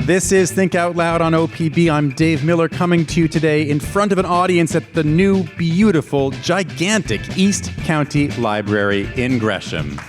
This is Think Out Loud on OPB. I'm Dave Miller, coming to you today in front of an audience at the new, beautiful, gigantic East County Library in Gresham.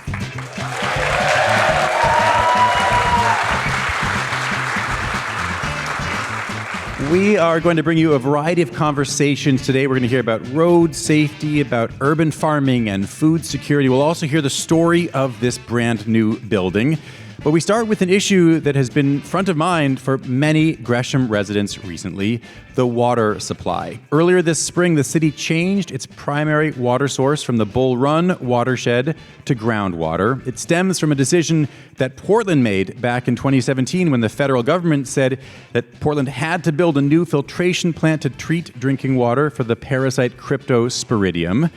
We are going to bring you a variety of conversations today. We're going to hear about road safety, about urban farming, and food security. We'll also hear the story of this brand new building. But we start with an issue that has been front of mind for many Gresham residents recently, the water supply. Earlier this spring, the city changed its primary water source from the Bull Run Watershed to groundwater. It stems from a decision that Portland made back in 2017 when the federal government said that Portland had to build a new filtration plant to treat drinking water for the parasite Cryptosporidium.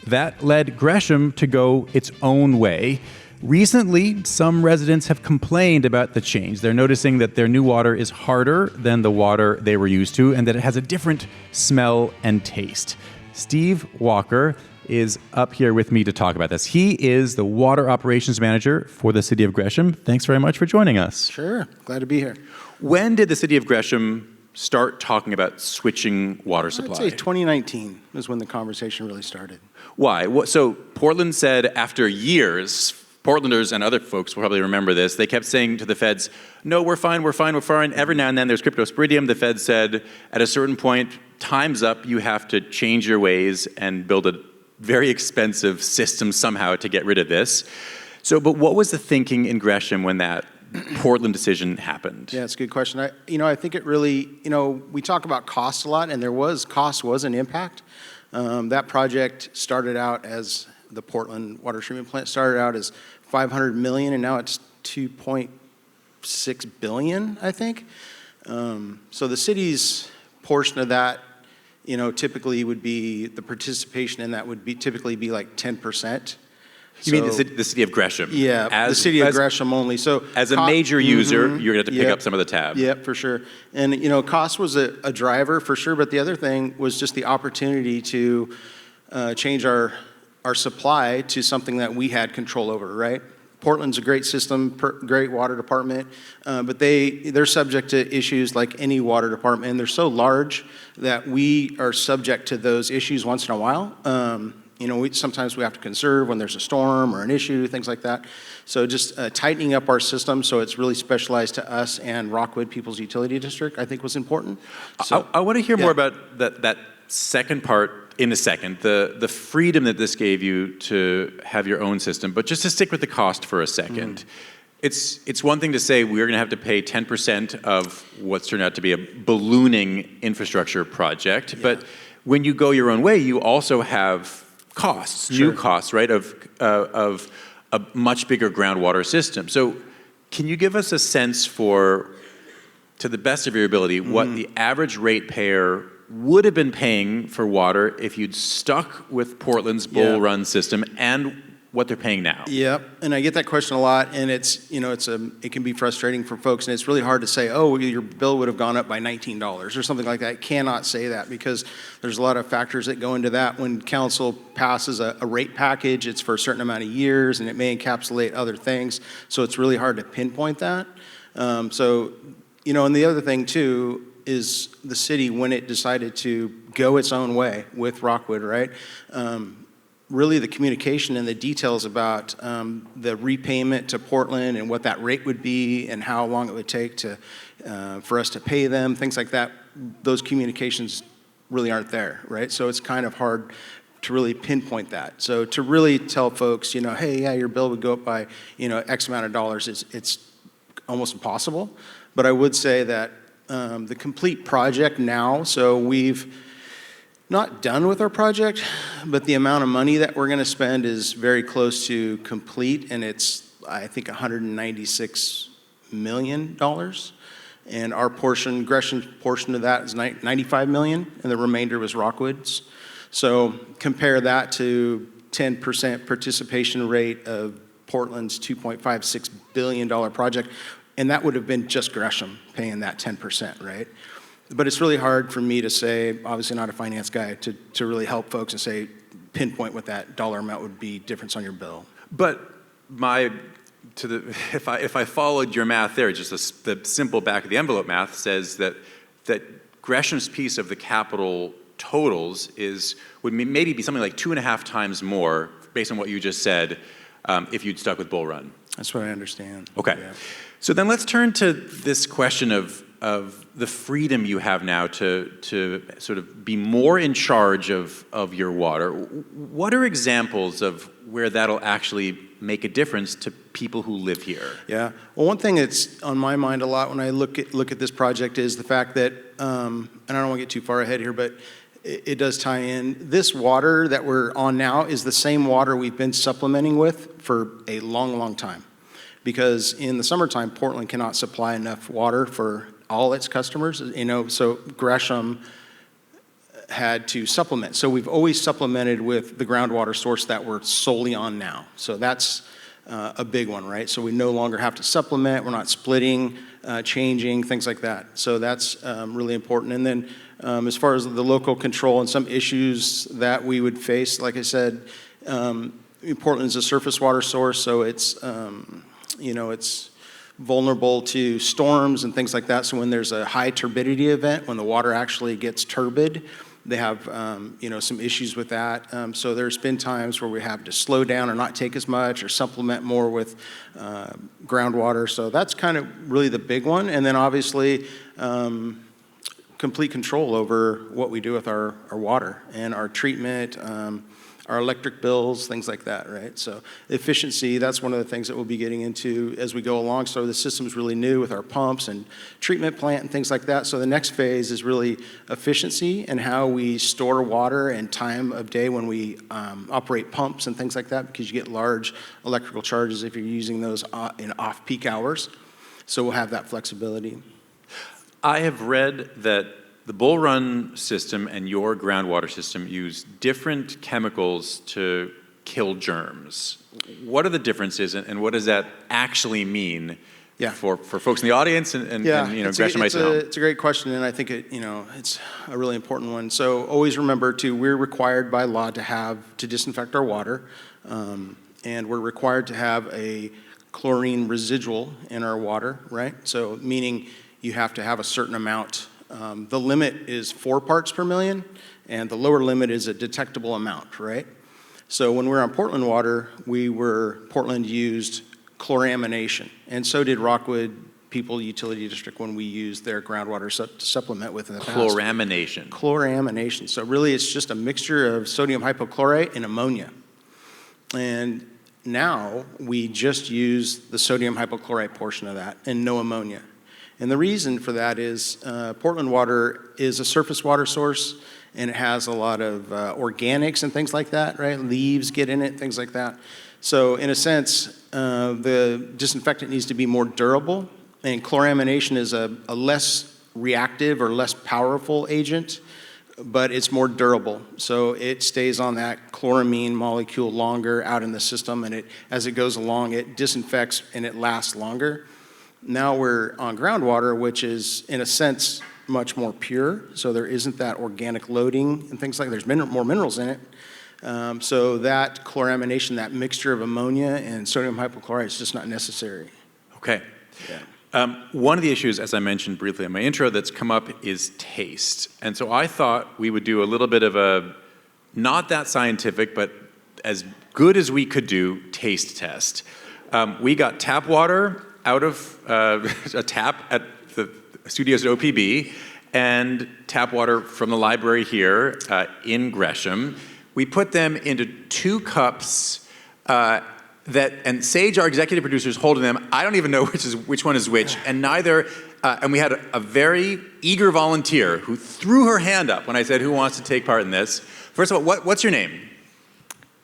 That led Gresham to go its own way. Recently, some residents have complained about the change. They're noticing that their new water is harder than the water they were used to and that it has a different smell and taste. Steve Walker is up here with me to talk about this. He is the Water Operations Manager for the City of Gresham. Thanks very much for joining us. Sure. Glad to be here. When did the City of Gresham start talking about switching water supply? I'd say 2019 is when the conversation really started. Why? So Portland said after years, Portlanders and other folks will probably remember this. They kept saying to the feds, no, we're fine, we're fine, we're fine. Every now and then there's Cryptosporidium. The feds said, at a certain point, time's up, you have to change your ways and build a very expensive system somehow to get rid of this. But what was the thinking in Gresham when that Portland decision happened? Yeah, it's a good question. I think it really, we talk about cost a lot, and cost was an impact. That project started out as the Portland water treatment plant started out as $500 million, and now it's $2.6 billion, I think. So the city's portion of that, typically would be, the participation in that would be typically be like 10%. You mean the city of Gresham? Yeah, the city of Gresham only. So as a major user, you're going to have to pick up some of the tab. Yep, for sure. And, cost was a driver for sure, but the other thing was just the opportunity to change our supply to something that we had control over, right? Portland's a great system, great water department, but they're subject to issues like any water department, and they're so large that we are subject to those issues once in a while. Sometimes we have to conserve when there's a storm or an issue, things like that. So just tightening up our system so it's really specialized to us and Rockwood People's Utility District, I think was important. So, I want to hear more about that second part in a second, the freedom that this gave you to have your own system. But just to stick with the cost for a second, it's one thing to say we're going to have to pay 10% of what's turned out to be a ballooning infrastructure project. Yeah. But when you go your own way, you also have costs, new costs, right, of a much bigger groundwater system. So can you give us a sense for, to the best of your ability, what the average ratepayer would have been paying for water if you'd stuck with Portland's Bull Run system and what they're paying now? Yep, and I get that question a lot, and it can be frustrating for folks, and it's really hard to say, oh, your bill would have gone up by $19 or something like that. I cannot say that because there's a lot of factors that go into that. When council passes a rate package, it's for a certain amount of years, and it may encapsulate other things, so it's really hard to pinpoint that. And the other thing too is the city, when it decided to go its own way with Rockwood, right? Really the communication and the details about the repayment to Portland and what that rate would be and how long it would take for us to pay them, things like that, those communications really aren't there, right? So it's kind of hard to really pinpoint that. So to really tell folks, hey, yeah, your bill would go up by, X amount of dollars, it's almost impossible. But I would say that the complete project now, so we've not done with our project, but the amount of money that we're going to spend is very close to complete, and it's, I think, $196 million. And our portion, Gresham's portion of that is $95 million, and the remainder was Rockwood's. So compare that to 10% participation rate of Portland's $2.56 billion project, and that would have been just Gresham paying that 10%, right? But it's really hard for me to say, obviously not a finance guy, to really help folks and say, pinpoint what that dollar amount would be, difference on your bill. But my if I followed your math there, just the simple back of the envelope math says that Gresham's piece of the capital totals would maybe be something like 2.5 times more, based on what you just said, if you'd stuck with Bull Run. That's what I understand. Okay. Yeah. So then let's turn to this question of the freedom you have now to sort of be more in charge of your water. What are examples of where that'll actually make a difference to people who live here? Yeah. Well, one thing that's on my mind a lot when I look at this project is the fact that, and I don't want to get too far ahead here, but it does tie in. This water that we're on now is the same water we've been supplementing with for a long, long time. Because in the summertime, Portland cannot supply enough water for all its customers, so Gresham had to supplement. So we've always supplemented with the groundwater source that we're solely on now. So that's a big one, right? So we no longer have to supplement, we're not splitting, changing, things like that. So that's really important. And then as far as the local control and some issues that we would face, like I said, Portland's a surface water source, so it's it's vulnerable to storms and things like that. So when there's a high turbidity event, when the water actually gets turbid, they have some issues with that. So there's been times where we have to slow down or not take as much or supplement more with groundwater. So that's kind of really the big one. And then obviously complete control over what we do with our water and our treatment, our electric bills, things like that, right? So efficiency, that's one of the things that we'll be getting into as we go along. So the system's really new with our pumps and treatment plant and things like that. So the next phase is really efficiency and how we store water and time of day when we operate pumps and things like that, because you get large electrical charges if you're using those in off-peak hours. So we'll have that flexibility. I have read that the Bull Run system and your groundwater system use different chemicals to kill germs. What are the differences, and what does that actually mean for folks in the audience and Greshamites at home? It's a great question, and I think it's a really important one. So always remember we're required by law to disinfect our water, and we're required to have a chlorine residual in our water, right? So meaning you have to have a certain amount. The limit is 4 parts per million, and the lower limit is a detectable amount, right? So when we were on Portland water, Portland used chloramination, and so did Rockwood People Utility District when we used their groundwater to supplement with in the past. Chloramination. Chloramination. So really it's just a mixture of sodium hypochlorite and ammonia. And now we just use the sodium hypochlorite portion of that and no ammonia. And the reason for that is Portland water is a surface water source, and it has a lot of organics and things like that, right? Leaves get in it, things like that. So in a sense, the disinfectant needs to be more durable, and chloramination is a less reactive or less powerful agent, but it's more durable. So it stays on that chloramine molecule longer out in the system, and as it goes along, it disinfects and it lasts longer. Now we're on groundwater, which is, in a sense, much more pure, so there isn't that organic loading and things like that. There's more minerals in it. So that chloramination, that mixture of ammonia and sodium hypochlorite is just not necessary. Okay. Yeah. One of the issues, as I mentioned briefly in my intro, that's come up is taste. And so I thought we would do a little bit of a, not that scientific, but as good as we could do, taste test. We got tap water out of a tap at the studios at OPB and tap water from the library here in Gresham. We put them into 2 cups and Sage, our executive producer, is holding them. I don't even know which one is which, and we had a very eager volunteer who threw her hand up when I said, who wants to take part in this? First of all, what's your name?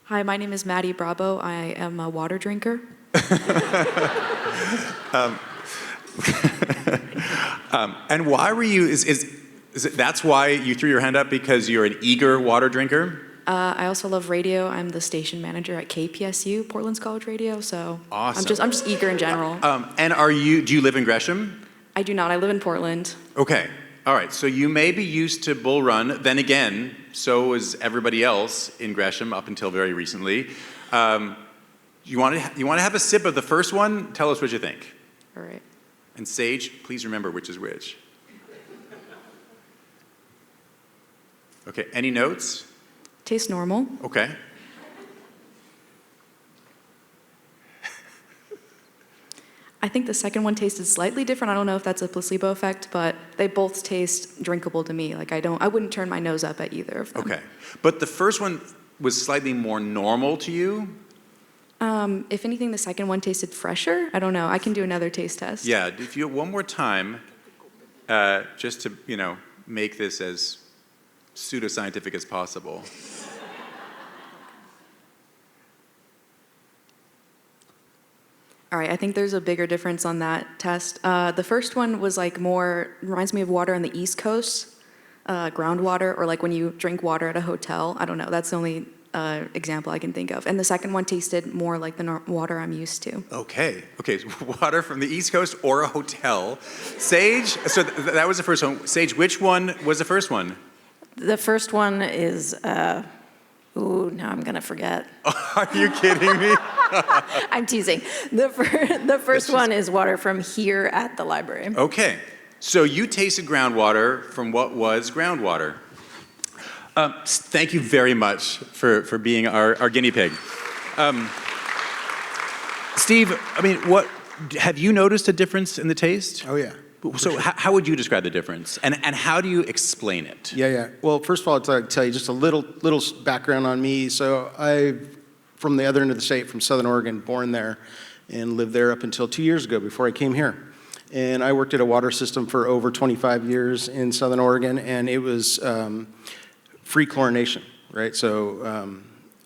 Hi, my name is Maddie Bravo. I am a water drinker. And why were you, that's why you threw your hand up, because you're an eager water drinker? I also love radio. I'm the station manager at KPSU, Portland's College Radio, so awesome. I'm just eager in general. And do you live in Gresham? I do not. I live in Portland. Okay. All right. So you may be used to Bull Run. Then again, so was everybody else in Gresham up until very recently. You want to have a sip of the first one? Tell us what you think. All right. And Sage, please remember which is which. Okay, any notes? Tastes normal. Okay. I think the second one tasted slightly different. I don't know if that's a placebo effect, but they both taste drinkable to me. Like I wouldn't turn my nose up at either of them. Okay. But the first one was slightly more normal to you? If anything, the second one tasted fresher. I don't know. I can do another taste test. Yeah, if you one more time, just to, make this as pseudoscientific as possible. All right, I think there's a bigger difference on that test. The first one was like reminds me of water on the East Coast, groundwater, or like when you drink water at a hotel. I don't know, that's the only example I can think of. And the second one tasted more like the water I'm used to. Okay, water from the East Coast or a hotel. Sage, so that was the first one. Sage, which one was the first one? The first one is, now I'm gonna forget. Are you kidding me? I'm teasing. The first one is water from here at the library. Okay, so you tasted groundwater from what was groundwater. Thank you very much for being our guinea pig. Steve, have you noticed a difference in the taste? Oh, yeah. So how would you describe the difference? And how do you explain it? Yeah. Well, first of all, I'll tell you just a little background on me. So I'm from the other end of the state, from Southern Oregon, born there, and lived there up until 2 years ago before I came here. And I worked at a water system for over 25 years in Southern Oregon, and it was free chlorination, right? So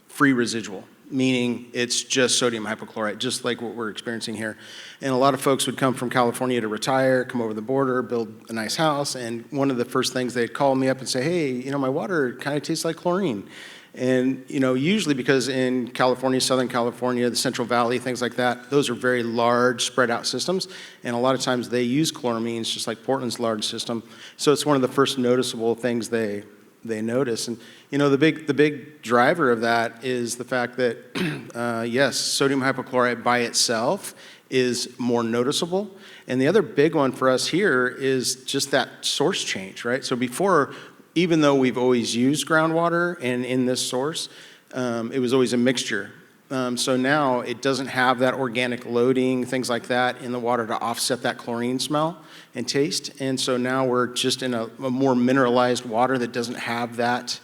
free residual, meaning it's just sodium hypochlorite, just like what we're experiencing here. And a lot of folks would come from California to retire, come over the border, build a nice house, and one of the first things they'd call me up and say, hey, my water kind of tastes like chlorine. And, usually because in California, Southern California, the Central Valley, things like that, those are very large, spread out systems. And a lot of times they use chloramines, just like Portland's large system. So it's one of the first noticeable things they notice. And, the big driver of that is the fact that, yes, sodium hypochlorite by itself is more noticeable. And the other big one for us here is just that source change, right? So before, even though we've always used groundwater and in this source, it was always a mixture. So now it doesn't have that organic loading, things like that in the water to offset that chlorine smell and taste. And so now we're just in a more mineralized water that doesn't have that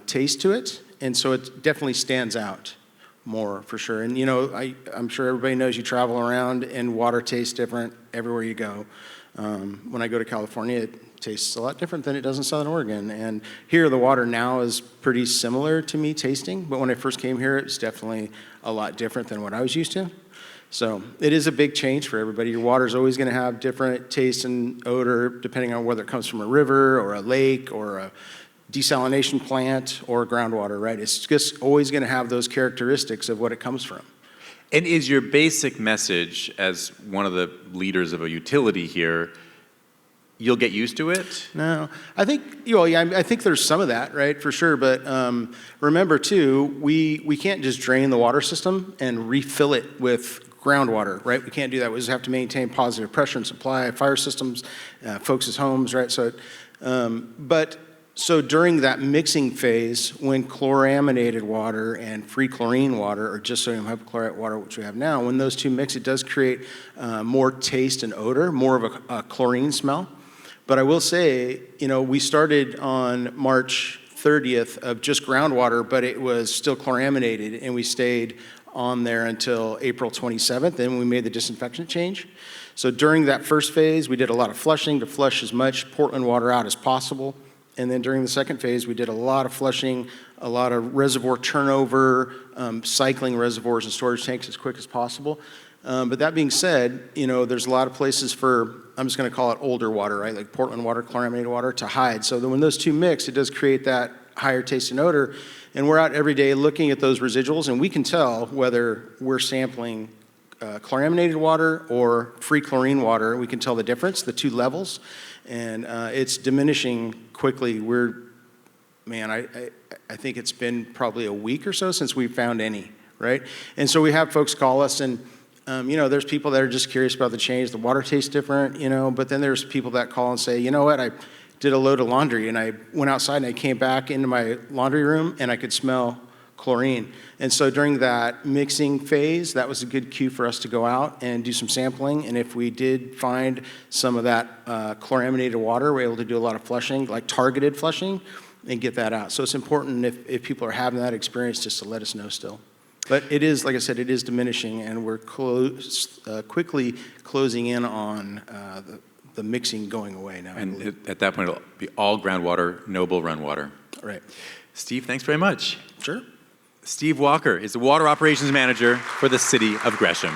taste to it. And so it definitely stands out more for sure. And I'm sure everybody knows you travel around and water tastes different everywhere you go. When I go to California, it tastes a lot different than it does in Southern Oregon. And here the water now is pretty similar to me tasting, but when I first came here, it was definitely a lot different than what I was used to. So it is a big change for everybody. Your water is always going to have different taste and odor depending on whether it comes from a river or a lake or a desalination plant or groundwater, right? It's just always going to have those characteristics of what it comes from. And is your basic message as one of the leaders of a utility here, you'll get used to it? No, I think, I think there's some of that, right, for sure. But remember, too, we can't just drain the water system and refill it with groundwater, right? We can't do that. We just have to maintain positive pressure and supply, fire systems, folks' homes, right? So during that mixing phase, when chlorinated water and free chlorine water, or just sodium hypochlorite water, which we have now, when those two mix, it does create more taste and odor, more of a chlorine smell. But I will say, we started on March 30th of just groundwater, but it was still chlorinated, and we stayed on there until April 27th, and we made the disinfection change. So during that first phase, we did a lot of flushing to flush as much Portland water out as possible. And then during the second phase, we did a lot of flushing, a lot of reservoir turnover, cycling reservoirs and storage tanks as quick as possible. But that being said, there's a lot of places for, I'm just going to call it older water, right? Like Portland water, chlorinated water to hide. So when those two mix, it does create that higher taste and odor. And we're out every day looking at those residuals, and we can tell whether we're sampling chlorinated water or free chlorine water. We can tell the difference, the two levels. And it's diminishing quickly. I think it's been probably a week or so since we found any, right? And so we have folks call us, and there's people that are just curious about the change. The water tastes different, but then there's people that call and say, you know what, I did a load of laundry, and I went outside and I came back into my laundry room and I could smell chlorine. And so during that mixing phase, that was a good cue for us to go out and do some sampling. And if we did find some of that chlorinated water, we're able to do a lot of flushing, like targeted flushing, and get that out. So it's important if people are having that experience just to let us know still. But it is, like I said, it is diminishing, and we're quickly closing in on the mixing going away now. And at that point, it'll be all groundwater, no Bull Run water. Right. Steve, thanks very much. Sure. Steve Walker is the Water Operations Manager for the City of Gresham.